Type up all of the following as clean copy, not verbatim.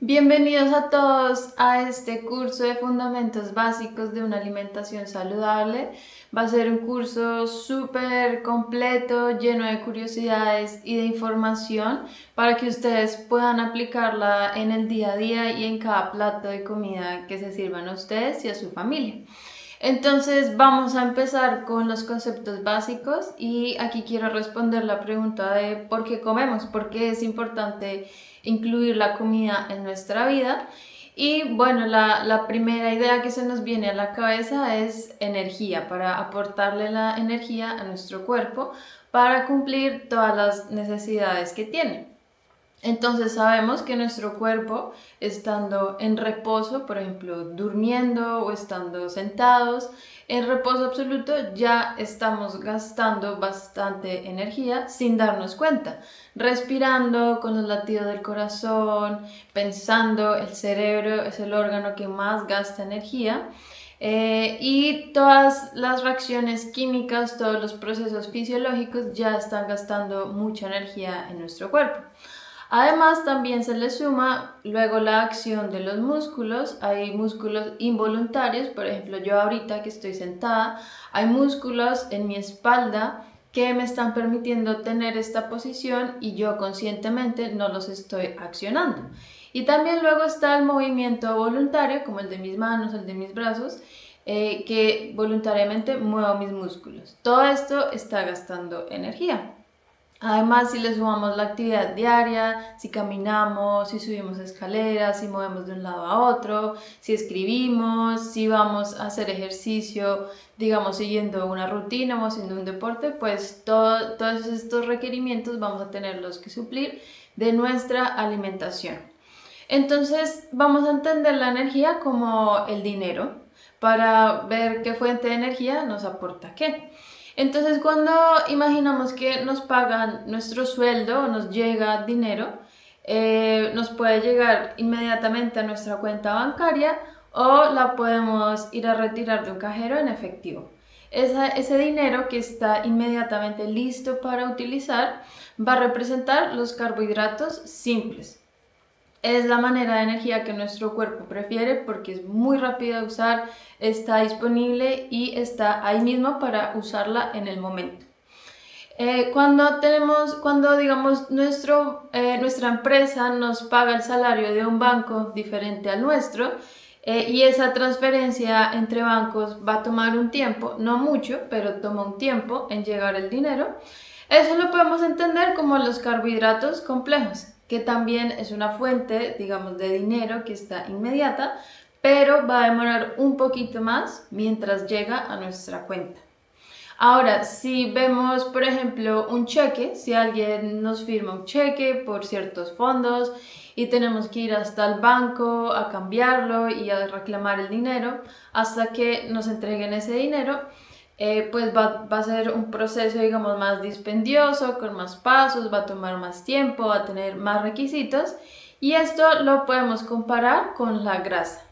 Bienvenidos a todos a este curso de fundamentos básicos de una alimentación saludable. Va a ser un curso súper completo, lleno de curiosidades y de información para que ustedes puedan aplicarla en el día a día y en cada plato de comida que se sirvan a ustedes y a su familia. Entonces vamos a empezar con los conceptos básicos y aquí quiero responder la pregunta de por qué comemos, por qué es importante incluir la comida en nuestra vida. Y bueno, la primera idea que se nos viene a la cabeza es energía, para aportarle la energía a nuestro cuerpo para cumplir todas las necesidades que tiene. Entonces sabemos que nuestro cuerpo, estando en reposo, por ejemplo, durmiendo o estando sentados, en reposo absoluto ya estamos gastando bastante energía sin darnos cuenta. Respirando con los latidos del corazón, pensando, el cerebro es el órgano que más gasta energía. Y todas las reacciones químicas, todos los procesos fisiológicos ya están gastando mucha energía en nuestro cuerpo. Además, también se le suma luego la acción de los músculos. Hay músculos involuntarios, por ejemplo, yo ahorita que estoy sentada, hay músculos en mi espalda que me están permitiendo tener esta posición y yo conscientemente no los estoy accionando. Y también luego está el movimiento voluntario, como el de mis manos, el de mis brazos, que voluntariamente muevo mis músculos. Todo esto está gastando energía. Además, si le sumamos la actividad diaria, si caminamos, si subimos escaleras, si movemos de un lado a otro, si escribimos, si vamos a hacer ejercicio, digamos, siguiendo una rutina o haciendo un deporte, pues todos estos requerimientos vamos a tenerlos que suplir de nuestra alimentación. Entonces, vamos a entender la energía como el dinero para ver qué fuente de energía nos aporta qué. Entonces, cuando imaginamos que nos pagan nuestro sueldo o nos llega dinero, nos puede llegar inmediatamente a nuestra cuenta bancaria o la podemos ir a retirar de un cajero en efectivo. Ese dinero que está inmediatamente listo para utilizar va a representar los carbohidratos simples. Es la manera de energía que nuestro cuerpo prefiere porque es muy rápida de usar, está disponible y está ahí mismo para usarla en el momento. Cuando digamos nuestra empresa nos paga el salario de un banco diferente al nuestro, y esa transferencia entre bancos va a tomar un tiempo, no mucho, pero toma un tiempo en llegar el dinero. Eso lo podemos entender como los carbohidratos complejos, que también es una fuente, digamos, de dinero que está inmediata, pero va a demorar un poquito más mientras llega a nuestra cuenta. Ahora, si vemos, por ejemplo, un cheque, si alguien nos firma un cheque por ciertos fondos y tenemos que ir hasta el banco a cambiarlo y a reclamar el dinero hasta que nos entreguen ese dinero, pues va a ser un proceso, digamos, más dispendioso, con más pasos, va a tomar más tiempo, va a tener más requisitos y esto lo podemos comparar con la grasa.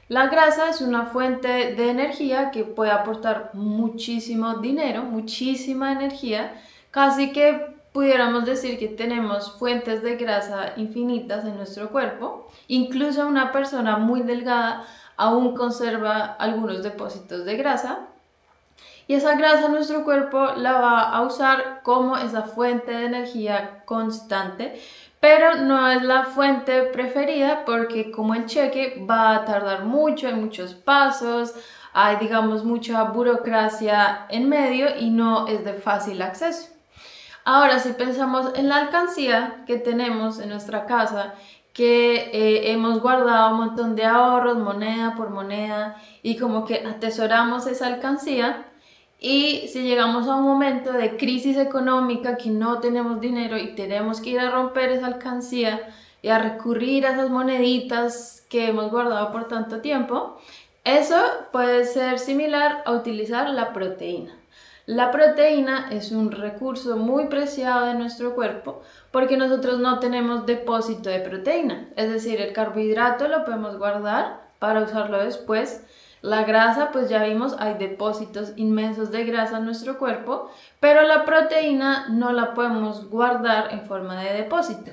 La grasa es una fuente de energía que puede aportar muchísimo dinero, muchísima energía, casi que pudiéramos decir que tenemos fuentes de grasa infinitas en nuestro cuerpo. Incluso una persona muy delgada aún conserva algunos depósitos de grasa. Y esa grasa nuestro cuerpo la va a usar como esa fuente de energía constante, pero no es la fuente preferida porque como el cheque va a tardar mucho, hay muchos pasos, hay digamos mucha burocracia en medio y no es de fácil acceso. Ahora, si pensamos en la alcancía que tenemos en nuestra casa, que hemos guardado un montón de ahorros, moneda por moneda, y como que atesoramos esa alcancía, y si llegamos a un momento de crisis económica que no tenemos dinero y tenemos que ir a romper esa alcancía y a recurrir a esas moneditas que hemos guardado por tanto tiempo, eso puede ser similar a utilizar la proteína. La proteína es un recurso muy preciado de nuestro cuerpo porque nosotros no tenemos depósito de proteína, es decir, el carbohidrato lo podemos guardar para usarlo después. La grasa, pues ya vimos, hay depósitos inmensos de grasa en nuestro cuerpo, pero la proteína no la podemos guardar en forma de depósito.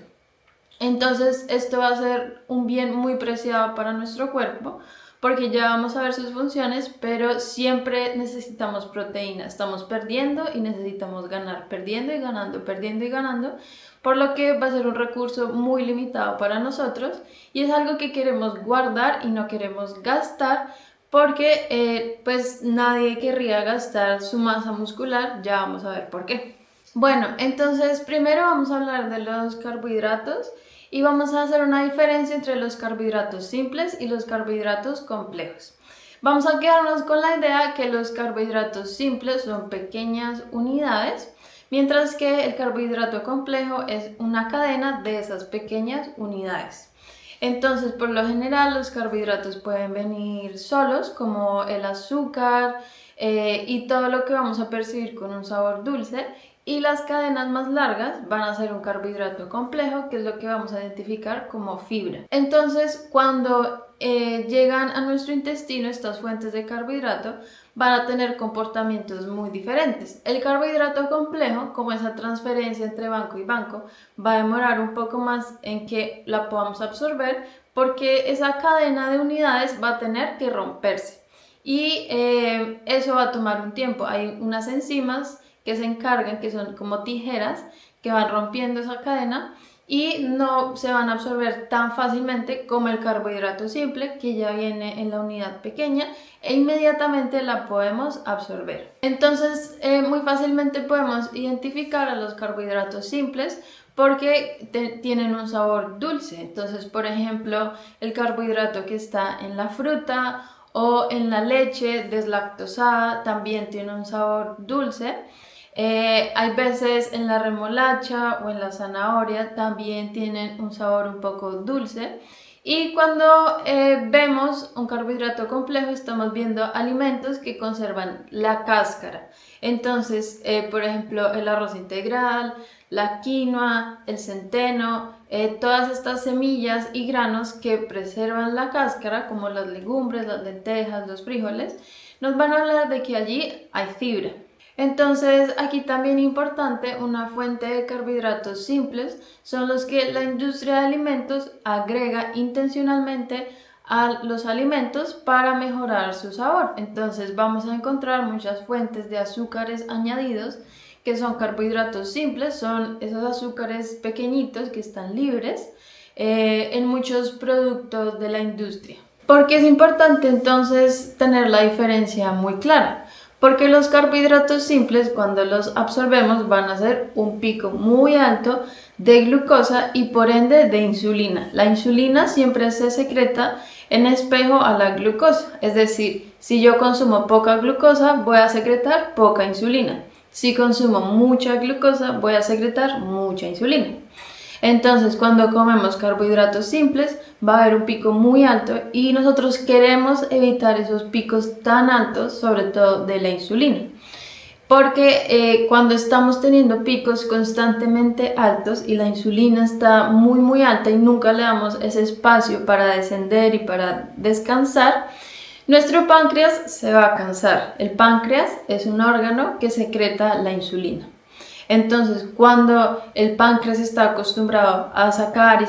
Entonces esto va a ser un bien muy preciado para nuestro cuerpo porque ya vamos a ver sus funciones, pero siempre necesitamos proteína. Estamos perdiendo y necesitamos ganar, perdiendo y ganando, perdiendo y ganando, por lo que va a ser un recurso muy limitado para nosotros y es algo que queremos guardar y no queremos gastar porque pues nadie querría gastar su masa muscular, ya vamos a ver por qué. Bueno, entonces primero vamos a hablar de los carbohidratos y vamos a hacer una diferencia entre los carbohidratos simples y los carbohidratos complejos. Vamos a quedarnos con la idea que los carbohidratos simples son pequeñas unidades, mientras que el carbohidrato complejo es una cadena de esas pequeñas unidades. Entonces, por lo general, los carbohidratos pueden venir solos, como el azúcar y todo lo que vamos a percibir con un sabor dulce. Y las cadenas más largas van a ser un carbohidrato complejo, que es lo que vamos a identificar como fibra. Entonces, cuando llegan a nuestro intestino estas fuentes de carbohidrato, van a tener comportamientos muy diferentes. El carbohidrato complejo, como esa transferencia entre banco y banco, va a demorar un poco más en que la podamos absorber porque esa cadena de unidades va a tener que romperse. Y eso va a tomar un tiempo. Hay unas enzimas que se encargan, que son como tijeras, que van rompiendo esa cadena y no se van a absorber tan fácilmente como el carbohidrato simple, que ya viene en la unidad pequeña e inmediatamente la podemos absorber. Entonces, muy fácilmente podemos identificar a los carbohidratos simples porque tienen un sabor dulce. Entonces, por ejemplo, el carbohidrato que está en la fruta o en la leche deslactosada también tiene un sabor dulce. Hay veces en la remolacha o en la zanahoria también tienen un sabor un poco dulce. Y cuando vemos un carbohidrato complejo estamos viendo alimentos que conservan la cáscara. Entonces, por ejemplo, el arroz integral, la quinoa, el centeno, todas estas semillas y granos que preservan la cáscara, como las legumbres, las lentejas, los frijoles, nos van a hablar de que allí hay fibra. Entonces, aquí también importante, una fuente de carbohidratos simples son los que la industria de alimentos agrega intencionalmente a los alimentos para mejorar su sabor. Entonces, vamos a encontrar muchas fuentes de azúcares añadidos que son carbohidratos simples, son esos azúcares pequeñitos que están libres en muchos productos de la industria. ¿Por qué es importante entonces tener la diferencia muy clara? Porque los carbohidratos simples, cuando los absorbemos, van a hacer un pico muy alto de glucosa y por ende de insulina. La insulina siempre se secreta en espejo a la glucosa, es decir, si yo consumo poca glucosa, voy a secretar poca insulina. Si consumo mucha glucosa, voy a secretar mucha insulina. Entonces, cuando comemos carbohidratos simples, va a haber un pico muy alto y nosotros queremos evitar esos picos tan altos, sobre todo de la insulina. Porque cuando estamos teniendo picos constantemente altos y la insulina está muy alta y nunca le damos ese espacio para descender y para descansar, nuestro páncreas se va a cansar. El páncreas es un órgano que secreta la insulina. Entonces, cuando el páncreas está acostumbrado a sacar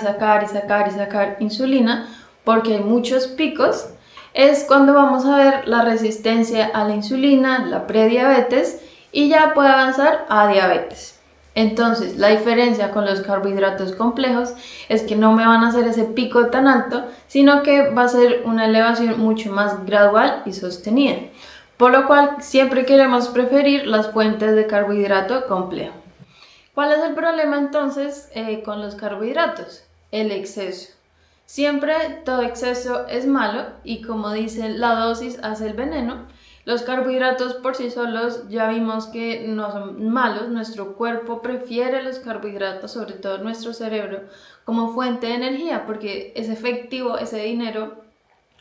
insulina, porque hay muchos picos, es cuando vamos a ver la resistencia a la insulina, la prediabetes, y ya puede avanzar a diabetes. Entonces, la diferencia con los carbohidratos complejos es que no me van a hacer ese pico tan alto, sino que va a ser una elevación mucho más gradual y sostenida. Por lo cual siempre queremos preferir las fuentes de carbohidrato complejo. ¿Cuál es el problema entonces con los carbohidratos? El exceso. Siempre todo exceso es malo y como dicen, la dosis hace el veneno. Los carbohidratos por sí solos ya vimos que no son malos, nuestro cuerpo prefiere los carbohidratos, sobre todo nuestro cerebro, como fuente de energía porque es efectivo, ese dinero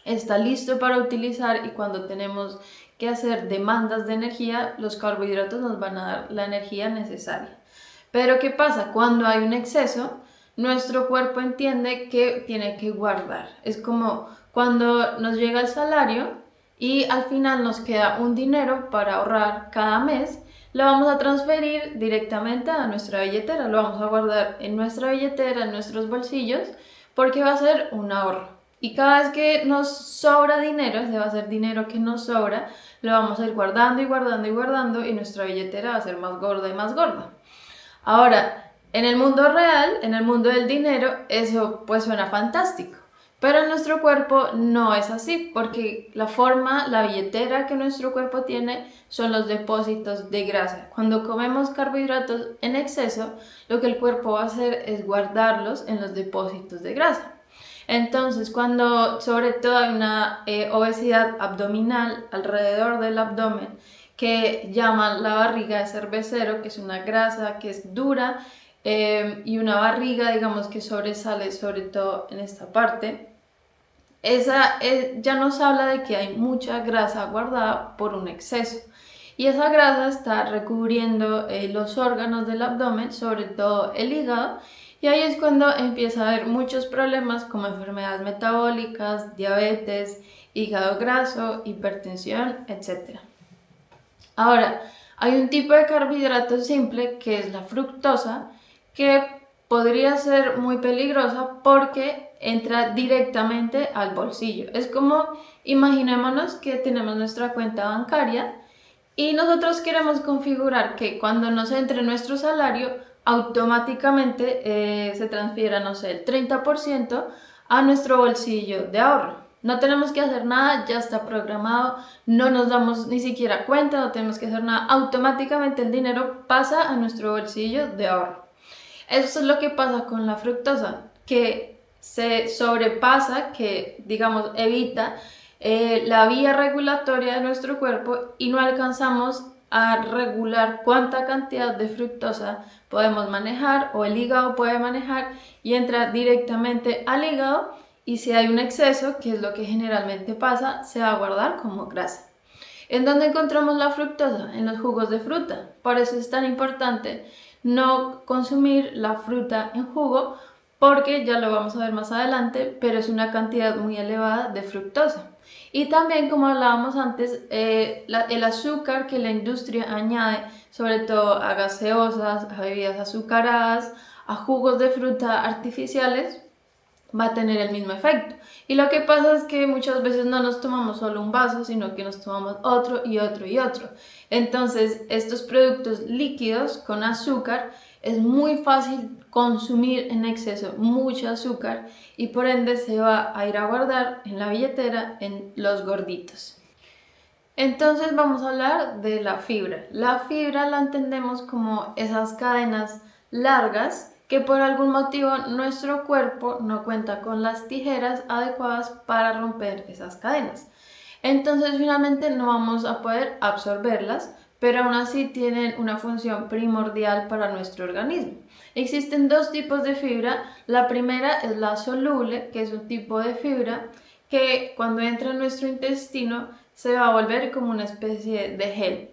está listo para utilizar y cuando tenemos que hacer demandas de energía, los carbohidratos nos van a dar la energía necesaria. Pero ¿qué pasa? Cuando hay un exceso, nuestro cuerpo entiende que tiene que guardar. Es como cuando nos llega el salario y al final nos queda un dinero para ahorrar cada mes, lo vamos a transferir directamente a nuestra billetera, lo vamos a guardar en nuestra billetera, en nuestros bolsillos, porque va a ser un ahorro. Y cada vez que nos sobra dinero, ese va a ser dinero que nos sobra, lo vamos a ir guardando y guardando y guardando y nuestra billetera va a ser más gorda y más gorda. Ahora, en el mundo real, en el mundo del dinero, eso pues suena fantástico. Pero en nuestro cuerpo no es así, porque la forma, la billetera que nuestro cuerpo tiene son los depósitos de grasa. Cuando comemos carbohidratos en exceso, lo que el cuerpo va a hacer es guardarlos en los depósitos de grasa. Entonces, cuando sobre todo hay una obesidad abdominal alrededor del abdomen, que llaman la barriga de cervecero, que es una grasa que es dura y una barriga, digamos, que sobresale sobre todo en esta parte. Esa ya nos habla de que hay mucha grasa guardada por un exceso. Y esa grasa está recubriendo los órganos del abdomen, sobre todo el hígado, y ahí es cuando empieza a haber muchos problemas como enfermedades metabólicas, diabetes, hígado graso, hipertensión, etc. Ahora, hay un tipo de carbohidrato simple que es la fructosa, que podría ser muy peligrosa porque entra directamente al bolsillo. Es como, imaginémonos que tenemos nuestra cuenta bancaria y nosotros queremos configurar que cuando nos entre nuestro salario, automáticamente se transfiera, no sé, el 30% a nuestro bolsillo de ahorro. No tenemos que hacer nada, ya está programado, no nos damos ni siquiera cuenta, no tenemos que hacer nada, automáticamente el dinero pasa a nuestro bolsillo de ahorro. Eso es lo que pasa con la fructosa, que se sobrepasa, que digamos evita la vía regulatoria de nuestro cuerpo y no alcanzamos a regular cuánta cantidad de fructosa podemos manejar o el hígado puede manejar y entra directamente al hígado y si hay un exceso, que es lo que generalmente pasa, se va a guardar como grasa. ¿En dónde encontramos la fructosa? En los jugos de fruta. Por eso es tan importante no consumir la fruta en jugo porque ya lo vamos a ver más adelante, pero es una cantidad muy elevada de fructosa. Y también, como hablábamos antes, el azúcar que la industria añade, sobre todo a gaseosas, a bebidas azucaradas, a jugos de fruta artificiales, va a tener el mismo efecto. Y lo que pasa es que muchas veces no nos tomamos solo un vaso, sino que nos tomamos otro y otro y otro. Entonces, estos productos líquidos con azúcar es muy fácil consumir en exceso mucho azúcar y por ende se va a ir a guardar en la billetera en los gorditos. Entonces vamos a hablar de la fibra. La fibra la entendemos como esas cadenas largas que por algún motivo nuestro cuerpo no cuenta con las tijeras adecuadas para romper esas cadenas. Entonces finalmente no vamos a poder absorberlas, pero aún así tienen una función primordial para nuestro organismo. Existen dos tipos de fibra. La primera es la soluble, que es un tipo de fibra que cuando entra en nuestro intestino se va a volver como una especie de gel.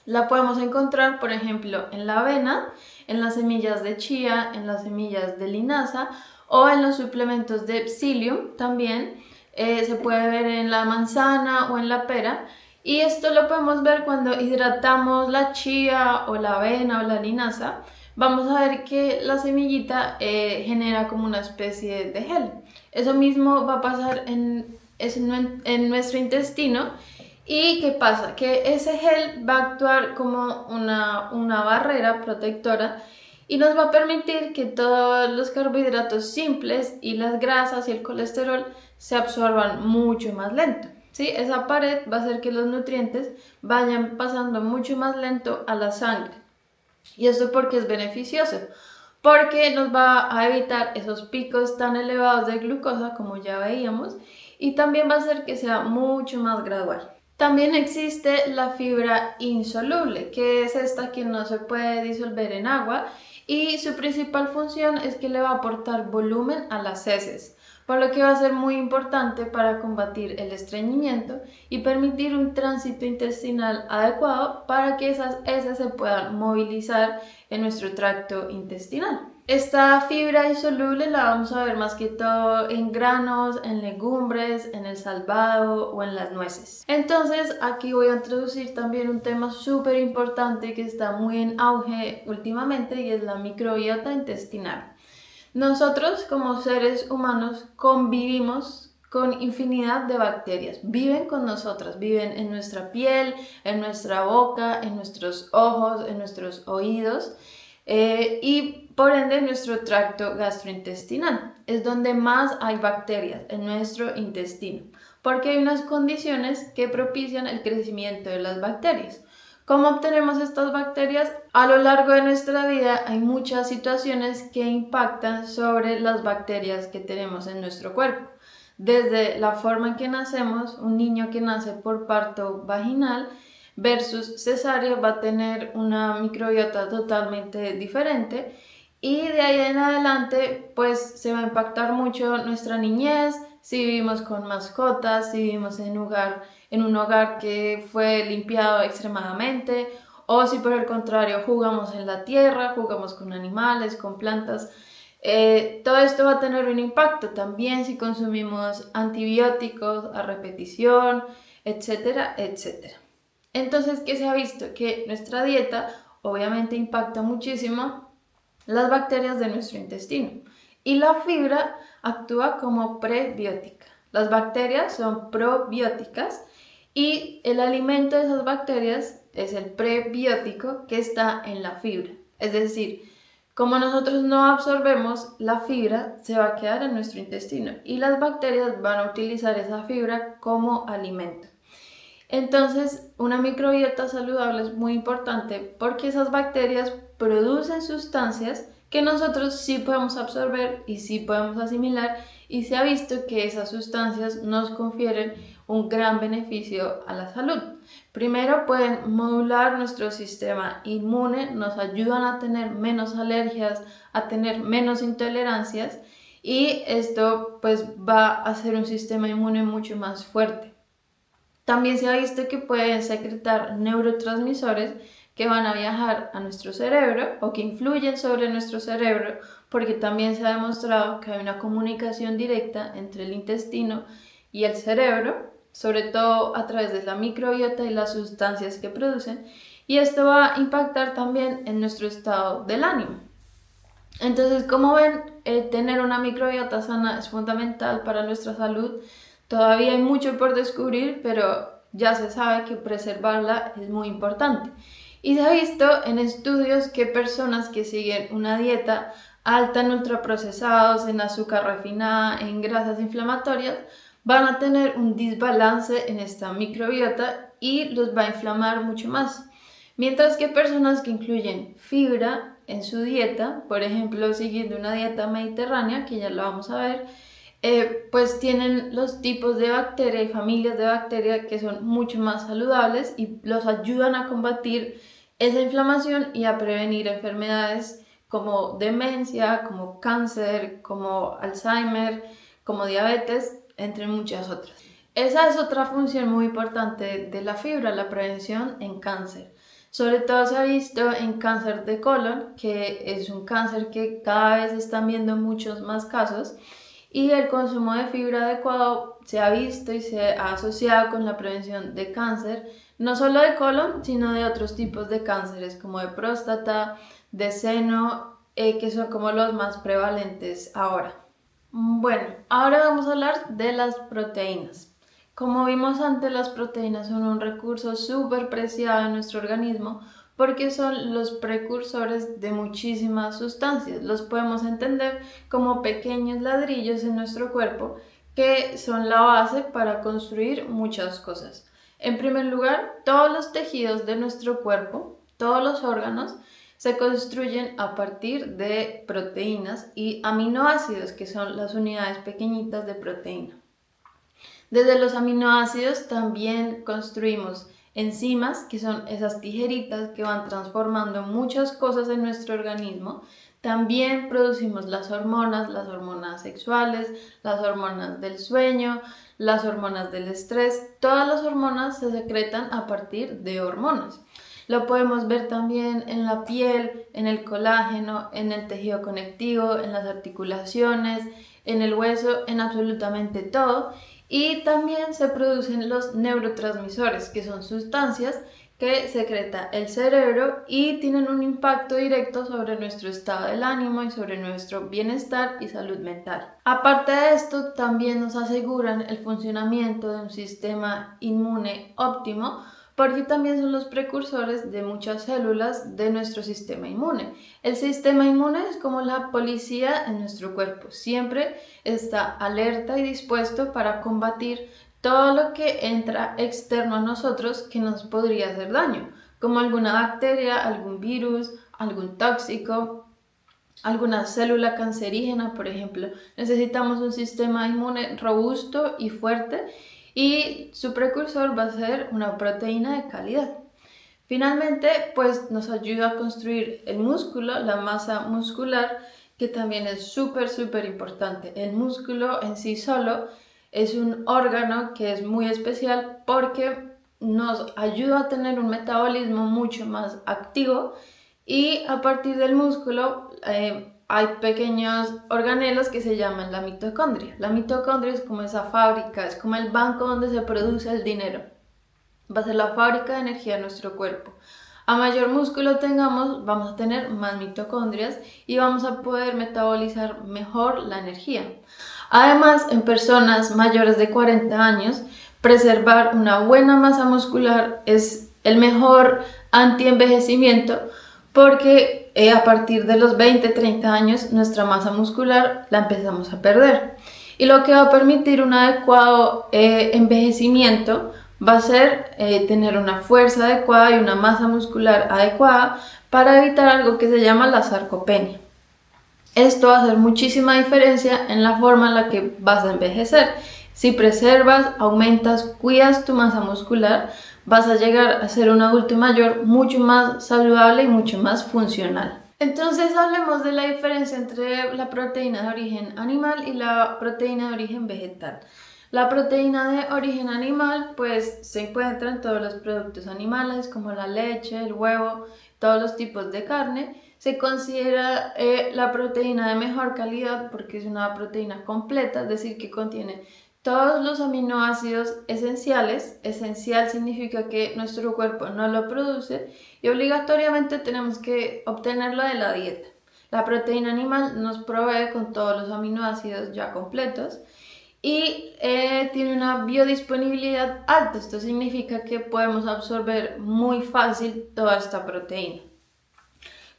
La podemos encontrar, por ejemplo, en la avena, en las semillas de chía, en las semillas de linaza o en los suplementos de psyllium también. Se puede ver en la manzana o en la pera. Y esto lo podemos ver cuando hidratamos la chía o la avena o la linaza. Vamos a ver que la semillita genera como una especie de gel. Eso mismo va a pasar en nuestro intestino. ¿Y qué pasa? Que ese gel va a actuar como una barrera protectora y nos va a permitir que todos los carbohidratos simples y las grasas y el colesterol se absorban mucho más lento. ¿Sí? Esa pared va a hacer que los nutrientes vayan pasando mucho más lento a la sangre. ¿Y esto porque es beneficioso? Porque nos va a evitar esos picos tan elevados de glucosa como ya veíamos y también va a hacer que sea mucho más gradual. También existe la fibra insoluble, que es esta que no se puede disolver en agua y su principal función es que le va a aportar volumen a las heces, por lo que va a ser muy importante para combatir el estreñimiento y permitir un tránsito intestinal adecuado para que esas heces se puedan movilizar en nuestro tracto intestinal. Esta fibra insoluble la vamos a ver más que todo en granos, en legumbres, en el salvado o en las nueces. Entonces aquí voy a introducir también un tema súper importante que está muy en auge últimamente y es la microbiota intestinal. Nosotros como seres humanos convivimos con infinidad de bacterias, viven con nosotras, viven en nuestra piel, en nuestra boca, en nuestros ojos, en nuestros oídos y por ende nuestro tracto gastrointestinal. Es donde más hay bacterias en nuestro intestino, porque hay unas condiciones que propician el crecimiento de las bacterias. ¿Cómo obtenemos estas bacterias? A lo largo de nuestra vida hay muchas situaciones que impactan sobre las bacterias que tenemos en nuestro cuerpo. Desde la forma en que nacemos, un niño que nace por parto vaginal versus cesárea va a tener una microbiota totalmente diferente y de ahí en adelante pues se va a impactar mucho nuestra niñez, si vivimos con mascotas, si vivimos en un hogar que fue limpiado extremadamente o si por el contrario jugamos en la tierra, jugamos con animales, con plantas. Todo esto va a tener un impacto también si consumimos antibióticos a repetición, etcétera, etcétera. Entonces, ¿qué se ha visto? Que nuestra dieta obviamente impacta muchísimo las bacterias de nuestro intestino y la fibra actúa como prebiótica. Las bacterias son probióticas y el alimento de esas bacterias es el prebiótico que está en la fibra. Es decir, como nosotros no absorbemos la fibra, se va a quedar en nuestro intestino y las bacterias van a utilizar esa fibra como alimento. Entonces, una microbiota saludable es muy importante porque esas bacterias producen sustancias que nosotros sí podemos absorber y sí podemos asimilar y se ha visto que esas sustancias nos confieren un gran beneficio a la salud. Primero pueden modular nuestro sistema inmune, nos ayudan a tener menos alergias, a tener menos intolerancias y esto pues va a hacer un sistema inmune mucho más fuerte. También se ha visto que pueden secretar neurotransmisores que van a viajar a nuestro cerebro o que influyen sobre nuestro cerebro, porque también se ha demostrado que hay una comunicación directa entre el intestino y el cerebro, sobre todo a través de la microbiota y las sustancias que producen, y esto va a impactar también en nuestro estado del ánimo. Entonces, como ven, tener una microbiota sana es fundamental para nuestra salud. Todavía hay mucho por descubrir, pero ya se sabe que preservarla es muy importante. Y se ha visto en estudios que personas que siguen una dieta alta en ultraprocesados, en azúcar refinada, en grasas inflamatorias, van a tener un desbalance en esta microbiota y los va a inflamar mucho más. Mientras que personas que incluyen fibra en su dieta, por ejemplo, siguiendo una dieta mediterránea, que ya lo vamos a ver, pues tienen los tipos de bacteria y familias de bacteria que son mucho más saludables y los ayudan a combatir esa inflamación y a prevenir enfermedades como demencia, como cáncer, como Alzheimer, como diabetes, entre muchas otras. Esa es otra función muy importante de la fibra, la prevención en cáncer. Sobre todo se ha visto en cáncer de colon, que es un cáncer que cada vez están viendo muchos más casos, y el consumo de fibra adecuado se ha visto y se ha asociado con la prevención de cáncer, no solo de colon, sino de otros tipos de cánceres como de próstata, de seno, que son como los más prevalentes ahora. Bueno, ahora vamos a hablar de las proteínas. Como vimos antes, las proteínas son un recurso súper preciado en nuestro organismo porque son los precursores de muchísimas sustancias. Los podemos entender como pequeños ladrillos en nuestro cuerpo que son la base para construir muchas cosas. En primer lugar, todos los tejidos de nuestro cuerpo, todos los órganos, se construyen a partir de proteínas y aminoácidos, que son las unidades pequeñitas de proteína. Desde los aminoácidos también construimos enzimas, que son esas tijeritas que van transformando muchas cosas en nuestro organismo. También producimos las hormonas sexuales, las hormonas del sueño, las hormonas del estrés. Todas las hormonas se secretan a partir de hormonas. Lo podemos ver también en la piel, en el colágeno, en el tejido conectivo, en las articulaciones, en el hueso, en absolutamente todo. Y también se producen los neurotransmisores, que son sustancias que secreta el cerebro y tienen un impacto directo sobre nuestro estado del ánimo y sobre nuestro bienestar y salud mental. Aparte de esto, también nos aseguran el funcionamiento de un sistema inmune óptimo, porque también son los precursores de muchas células de nuestro sistema inmune. El sistema inmune es como la policía en nuestro cuerpo, siempre está alerta y dispuesto para combatir todo lo que entra externo a nosotros que nos podría hacer daño, como alguna bacteria, algún virus, algún tóxico, alguna célula cancerígena, por ejemplo. Necesitamos un sistema inmune robusto y fuerte y su precursor va a ser una proteína de calidad. Finalmente, pues nos ayuda a construir el músculo, la masa muscular, que también es súper importante. El músculo en sí solo es un órgano que es muy especial porque nos ayuda a tener un metabolismo mucho más activo y a partir del músculo hay pequeños organelos que se llaman la mitocondria. La mitocondria es como esa fábrica, es como el banco donde se produce el dinero. Va a ser la fábrica de energía de nuestro cuerpo. A mayor músculo tengamos, vamos a tener más mitocondrias y vamos a poder metabolizar mejor la energía. Además, en personas mayores de 40 años, preservar una buena masa muscular es el mejor anti-envejecimiento porque a partir de los 20-30 años nuestra masa muscular la empezamos a perder. Y lo que va a permitir un adecuado envejecimiento va a ser tener una fuerza adecuada y una masa muscular adecuada para evitar algo que se llama la sarcopenia. Esto va a hacer muchísima diferencia en la forma en la que vas a envejecer. Si preservas, aumentas, cuidas tu masa muscular, vas a llegar a ser un adulto mayor mucho más saludable y mucho más funcional. Entonces hablemos de la diferencia entre la proteína de origen animal y la proteína de origen vegetal. La proteína de origen animal pues se encuentra en todos los productos animales como la leche, el huevo, todos los tipos de carne. Se considera la proteína de mejor calidad porque es una proteína completa, es decir, que contiene todos los aminoácidos esenciales. Esencial significa que nuestro cuerpo no lo produce y obligatoriamente tenemos que obtenerlo de la dieta. La proteína animal nos provee con todos los aminoácidos ya completos y tiene una biodisponibilidad alta. Esto significa que podemos absorber muy fácil toda esta proteína.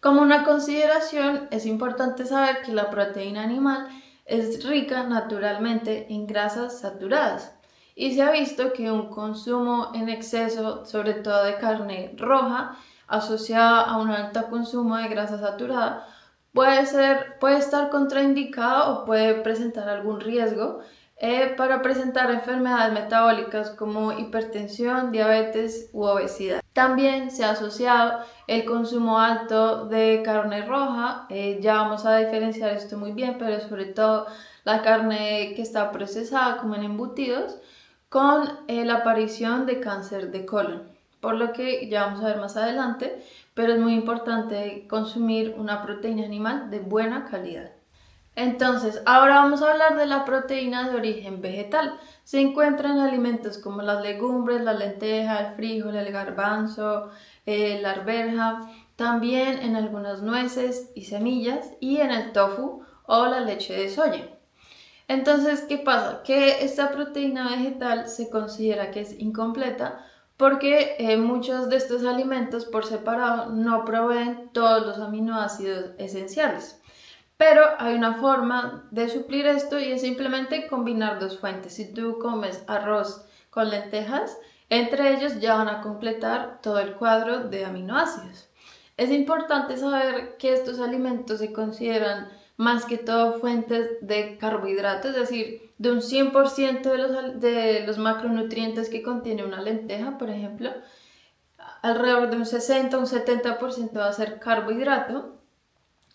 Como una consideración, es importante saber que la proteína animal es rica naturalmente en grasas saturadas y se ha visto que un consumo en exceso, sobre todo de carne roja, asociada a un alto consumo de grasa saturada, puede estar contraindicado o puede presentar algún riesgo para presentar enfermedades metabólicas como hipertensión, diabetes u obesidad. También se ha asociado el consumo alto de carne roja, ya vamos a diferenciar esto muy bien, pero sobre todo la carne que está procesada como en embutidos, con la aparición de cáncer de colon, por lo que ya vamos a ver más adelante, pero es muy importante consumir una proteína animal de buena calidad. Entonces, ahora vamos a hablar de la proteína de origen vegetal. Se encuentra en alimentos como las legumbres, la lenteja, el frijol, el garbanzo, la arveja, también en algunas nueces y semillas y en el tofu o la leche de soya. Entonces, ¿qué pasa? Que esta proteína vegetal se considera que es incompleta porque muchos de estos alimentos por separado no proveen todos los aminoácidos esenciales. Pero hay una forma de suplir esto y es simplemente combinar dos fuentes. Si tú comes arroz con lentejas, entre ellos ya van a completar todo el cuadro de aminoácidos. Es importante saber que estos alimentos se consideran más que todo fuentes de carbohidratos, es decir, de un 100% de los macronutrientes que contiene una lenteja, por ejemplo, alrededor de un 60 o un 70% va a ser carbohidrato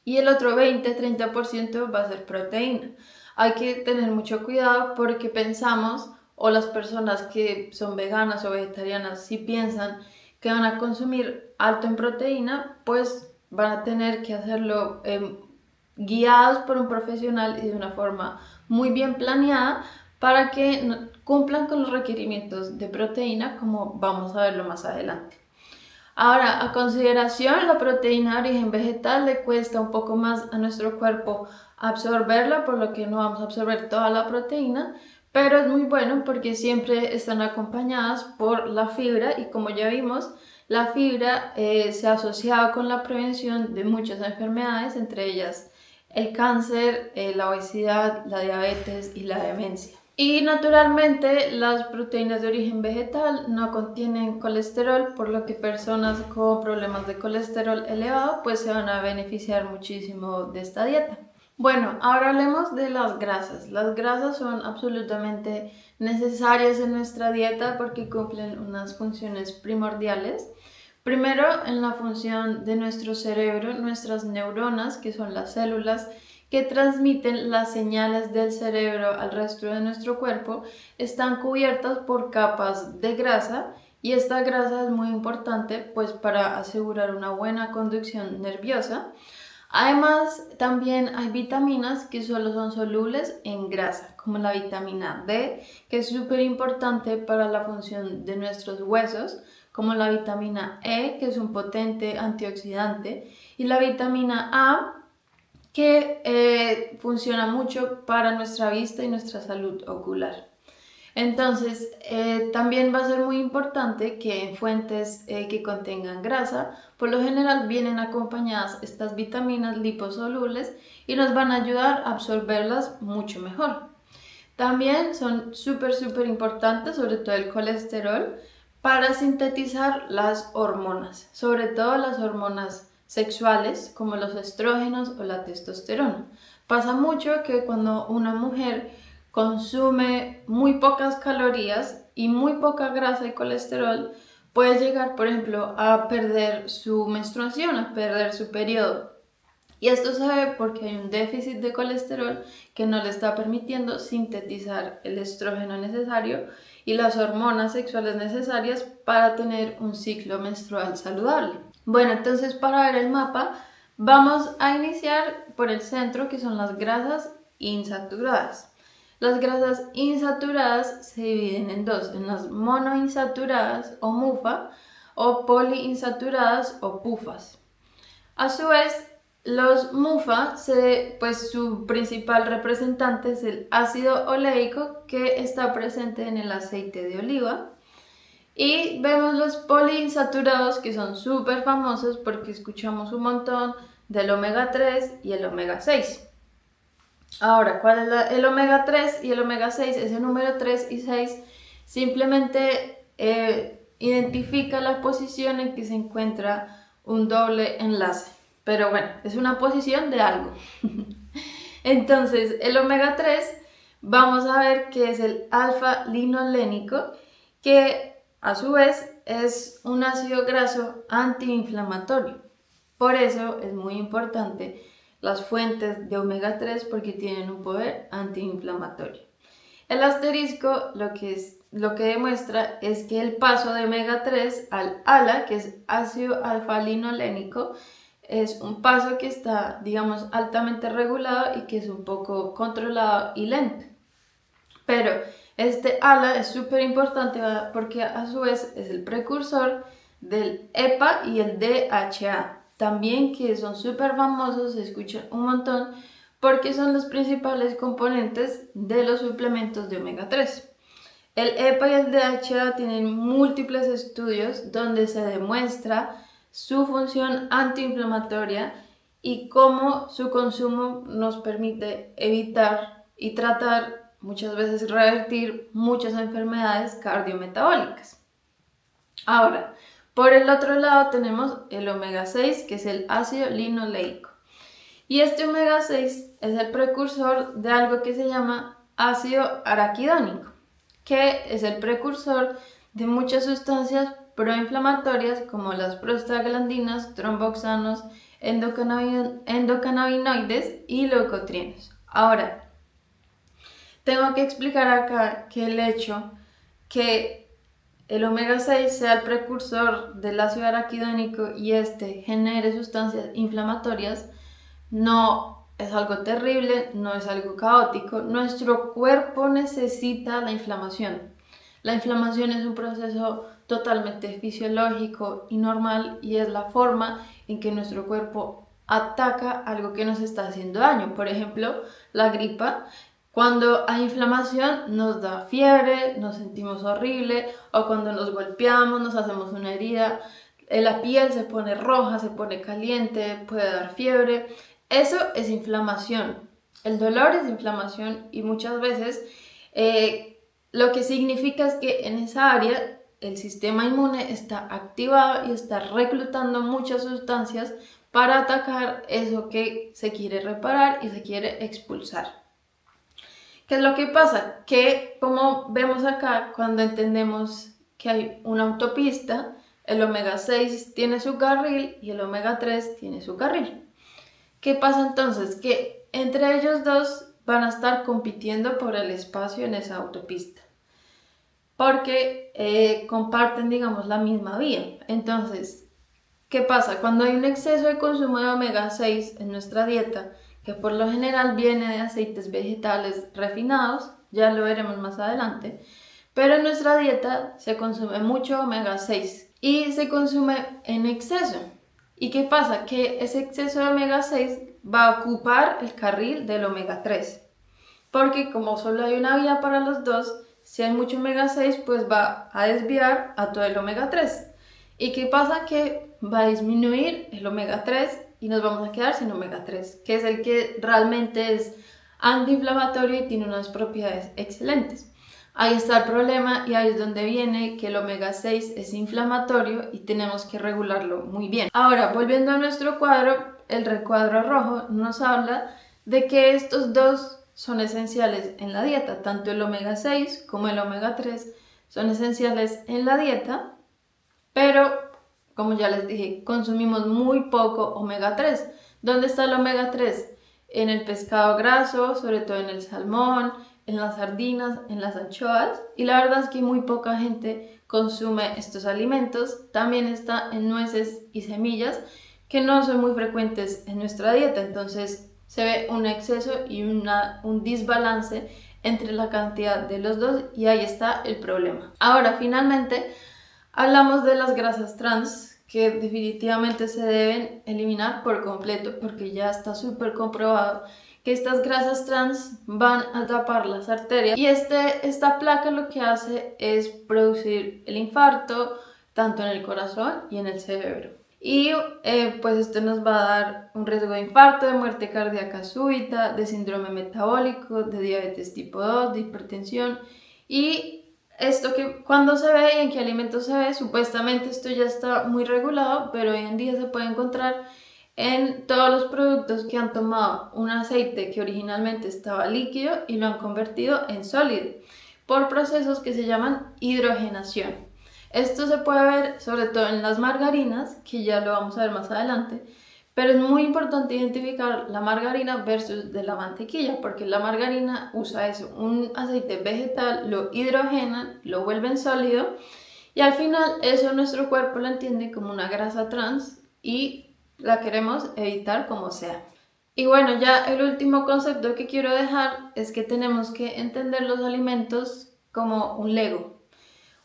y el otro 20-30% va a ser proteína. Hay que tener mucho cuidado porque pensamos, o las personas que son veganas o vegetarianas, si piensan que van a consumir alto en proteína, pues van a tener que hacerlo guiados por un profesional y de una forma muy bien planeada para que cumplan con los requerimientos de proteína, como vamos a verlo más adelante. Ahora, a consideración, la proteína de origen vegetal le cuesta un poco más a nuestro cuerpo absorberla, por lo que no vamos a absorber toda la proteína, pero es muy bueno porque siempre están acompañadas por la fibra y como ya vimos, la fibra se ha asociado con la prevención de muchas enfermedades, entre ellas el cáncer, la obesidad, la diabetes y la demencia. Y naturalmente las proteínas de origen vegetal no contienen colesterol, por lo que personas con problemas de colesterol elevado pues se van a beneficiar muchísimo de esta dieta. Bueno, ahora hablemos de las grasas. Las grasas son absolutamente necesarias en nuestra dieta porque cumplen unas funciones primordiales. Primero, en la función de nuestro cerebro, nuestras neuronas, que son las células que transmiten las señales del cerebro al resto de nuestro cuerpo, están cubiertas por capas de grasa y esta grasa es muy importante pues para asegurar una buena conducción nerviosa. Además, también hay vitaminas que solo son solubles en grasa, como la vitamina D, que es súper importante para la función de nuestros huesos, como la vitamina E, que es un potente antioxidante, y la vitamina A, que funciona mucho para nuestra vista y nuestra salud ocular. Entonces, también va a ser muy importante que en fuentes que contengan grasa, por lo general vienen acompañadas estas vitaminas liposolubles y nos van a ayudar a absorberlas mucho mejor. También son súper importantes, sobre todo el colesterol, para sintetizar las hormonas, sobre todo las hormonas sexuales como los estrógenos o la testosterona. Pasa mucho que cuando una mujer consume muy pocas calorías y muy poca grasa y colesterol, puede llegar, por ejemplo, a perder su menstruación, a perder su periodo. Y esto se ve porque hay un déficit de colesterol que no le está permitiendo sintetizar el estrógeno necesario y las hormonas sexuales necesarias para tener un ciclo menstrual saludable. Bueno, entonces para ver el mapa vamos a iniciar por el centro, que son las grasas insaturadas. Las grasas insaturadas se dividen en dos, en las monoinsaturadas o MUFA o poliinsaturadas o PUFAs. A su vez, los MUFA, pues su principal representante es el ácido oleico que está presente en el aceite de oliva. Y vemos los poliinsaturados que son súper famosos porque escuchamos un montón del omega 3 y el omega 6. Ahora, ¿cuál es el omega 3 y el omega 6? Ese número 3 y 6 simplemente identifica la posición en que se encuentra un doble enlace. Pero bueno, es una posición de algo. Entonces, el omega 3, vamos a ver que es el alfa-linolénico, que a su vez es un ácido graso antiinflamatorio. Por eso es muy importante las fuentes de omega 3 porque tienen un poder antiinflamatorio. El asterisco lo que demuestra es que el paso de omega 3 al ALA, que es ácido alfa-linolénico, es un paso que está, digamos, altamente regulado y que es un poco controlado y lento. Pero este ALA es súper importante porque a su vez es el precursor del EPA y el DHA. También que son súper famosos, se escuchan un montón porque son los principales componentes de los suplementos de omega 3. El EPA y el DHA tienen múltiples estudios donde se demuestra su función antiinflamatoria y cómo su consumo nos permite evitar y tratar, muchas veces revertir muchas enfermedades cardiometabólicas. Ahora, por el otro lado tenemos el omega 6, que es el ácido linoleico. Y este omega 6 es el precursor de algo que se llama ácido araquidónico, que es el precursor de muchas sustancias proinflamatorias como las prostaglandinas, tromboxanos, endocannabinoides y leucotrienos. Ahora, tengo que explicar acá que el hecho que el omega 6 sea el precursor del ácido araquidónico y este genere sustancias inflamatorias, no es algo terrible, no es algo caótico. Nuestro cuerpo necesita la inflamación. La inflamación es un proceso totalmente fisiológico y normal y es la forma en que nuestro cuerpo ataca algo que nos está haciendo daño. Por ejemplo, la gripa. Cuando hay inflamación nos da fiebre, nos sentimos horrible, o cuando nos golpeamos, nos hacemos una herida, la piel se pone roja, se pone caliente, puede dar fiebre. Eso es inflamación. El dolor es inflamación y muchas veces lo que significa es que en esa área el sistema inmune está activado y está reclutando muchas sustancias para atacar eso que se quiere reparar y se quiere expulsar. ¿Qué es lo que pasa? Que como vemos acá, cuando entendemos que hay una autopista, el omega 6 tiene su carril y el omega 3 tiene su carril. ¿Qué pasa entonces? Que entre ellos dos van a estar compitiendo por el espacio en esa autopista, porque comparten, digamos, la misma vía. Entonces, ¿qué pasa? Cuando hay un exceso de consumo de omega 6 en nuestra dieta, que por lo general viene de aceites vegetales refinados, ya lo veremos más adelante, pero en nuestra dieta se consume mucho omega 6 y se consume en exceso. ¿Y qué pasa? Que ese exceso de omega 6 va a ocupar el carril del omega 3, porque como solo hay una vía para los dos, si hay mucho omega 6 pues va a desviar a todo el omega 3. ¿Y qué pasa? Que va a disminuir el omega 3 y nos vamos a quedar sin omega 3, que es el que realmente es antiinflamatorio y tiene unas propiedades excelentes. Ahí está el problema y ahí es donde viene que el omega 6 es inflamatorio y tenemos que regularlo muy bien. Ahora, volviendo a nuestro cuadro, el recuadro rojo nos habla de que estos dos son esenciales en la dieta, tanto el omega 6 como el omega 3 son esenciales en la dieta, pero como ya les dije, consumimos muy poco omega 3. ¿Dónde está el omega 3? En el pescado graso, sobre todo en el salmón, en las sardinas, en las anchoas, y la verdad es que muy poca gente consume estos alimentos. También está en nueces y semillas, que no son muy frecuentes en nuestra dieta, entonces se ve un exceso y un desbalance entre la cantidad de los dos y ahí está el problema. Ahora, finalmente, hablamos de las grasas trans, que definitivamente se deben eliminar por completo porque ya está súper comprobado que estas grasas trans van a tapar las arterias y esta placa lo que hace es producir el infarto tanto en el corazón y en el cerebro. Y pues esto nos va a dar un riesgo de infarto, de muerte cardíaca súbita, de síndrome metabólico, de diabetes tipo 2, de hipertensión. Y esto que cuando se ve y en qué alimentos se ve, supuestamente esto ya está muy regulado, pero hoy en día se puede encontrar en todos los productos que han tomado un aceite que originalmente estaba líquido y lo han convertido en sólido por procesos que se llaman hidrogenación. Esto se puede ver sobre todo en las margarinas, que ya lo vamos a ver más adelante, pero es muy importante identificar la margarina versus de la mantequilla, porque la margarina usa eso, un aceite vegetal, lo hidrogenan, lo vuelven sólido y al final eso nuestro cuerpo lo entiende como una grasa trans y la queremos evitar como sea. Y bueno, ya el último concepto que quiero dejar es que tenemos que entender los alimentos como un Lego.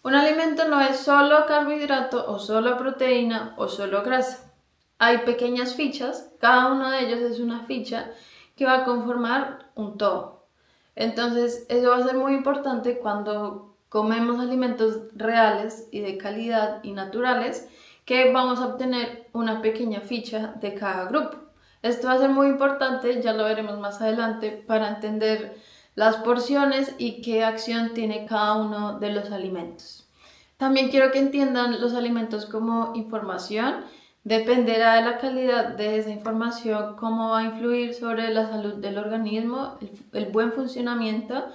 Un alimento no es solo carbohidrato o solo proteína o solo grasa. Hay pequeñas fichas, cada uno de ellos es una ficha que va a conformar un todo. Entonces, eso va a ser muy importante cuando comemos alimentos reales y de calidad y naturales, que vamos a obtener una pequeña ficha de cada grupo. Esto va a ser muy importante, ya lo veremos más adelante, para entender las porciones y qué acción tiene cada uno de los alimentos. También quiero que entiendan los alimentos como información. Dependerá de la calidad de esa información, cómo va a influir sobre la salud del organismo, el buen funcionamiento,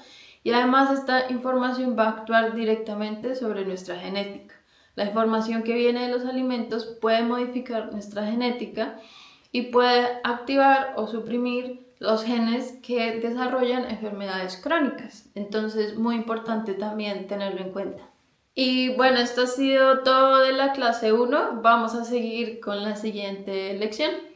y además esta información va a actuar directamente sobre nuestra genética. La información que viene de los alimentos puede modificar nuestra genética y puede activar o suprimir los genes que desarrollan enfermedades crónicas. Entonces, muy importante también tenerlo en cuenta. Y bueno, esto ha sido todo de la clase 1. Vamos a seguir con la siguiente lección.